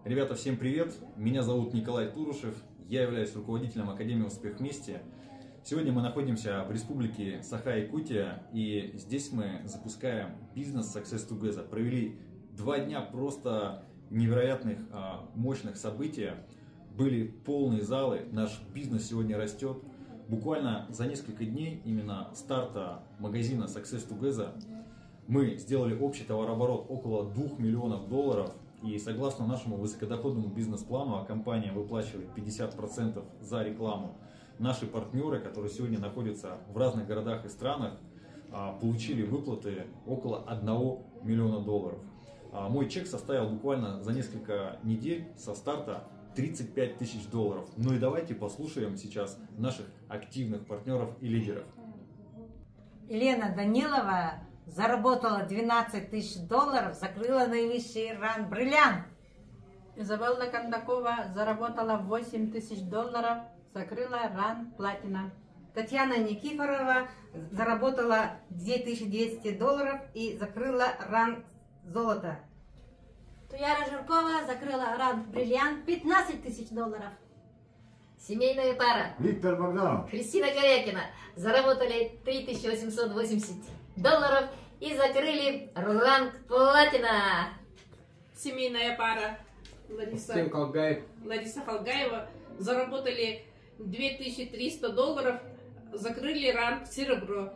Ребята, всем привет! Меня зовут Николай Турушев, я являюсь руководителем Академии «Успех вместе». Сегодня мы находимся в республике Саха-Якутия, и здесь мы запускаем бизнес Success Together. Провели 2 дня просто невероятных, мощных событий. Были полные залы, наш бизнес сегодня растет. Буквально за несколько дней именно старта магазина Success Together мы сделали общий товарооборот около $2 миллионов. И согласно нашему высокодоходному бизнес-плану, компания выплачивает 50% за рекламу. Наши партнеры, которые сегодня находятся в разных городах и странах, получили выплаты около $1 миллиона. Мой чек составил буквально за несколько недель со старта $35 тысяч. Ну и давайте послушаем сейчас наших активных партнеров и лидеров. Елена Данилова заработала $12 тысяч, закрыла наивысший ранг «Бриллиант». Изабелла Кондакова заработала $8 тысяч, закрыла ранг «Платина». Татьяна Никифорова заработала $2200 и закрыла ранг «Золото». Туяра Жиркова закрыла ранг «Бриллиант» $15 тысяч. Семейная пара Виктор Богданов, Кристина Корякина заработали $3880 и закрыли ранг «Платина». Семейная пара Лариса Халгаева заработали $2300, закрыли ранг «Серебро».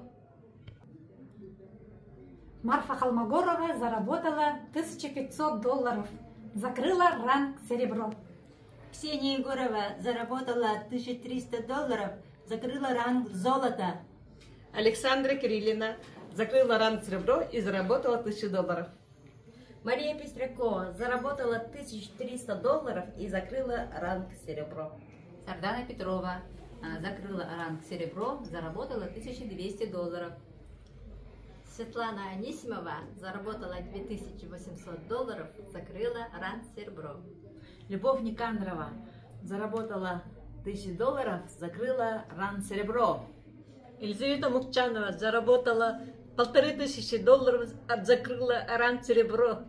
Марфа Холмогорова заработала $1500, закрыла ранг «Серебро». Ксения Егорова заработала $1300, закрыла ранг «Золото». Александра Кириллина закрыла ранг «Серебро» и заработала $1000. Мария Пестрякова заработала $1300 и закрыла ранг «Серебро». Сардана Петрова закрыла ранг «Серебро», заработала $1200. Светлана Анисимова заработала $2800, закрыла ранг «Серебро». Любовь Никандрова заработала $1000, закрыла ранг «Серебро». Елизавета Мукчанова заработала $1500, закрыла ранг «Серебро».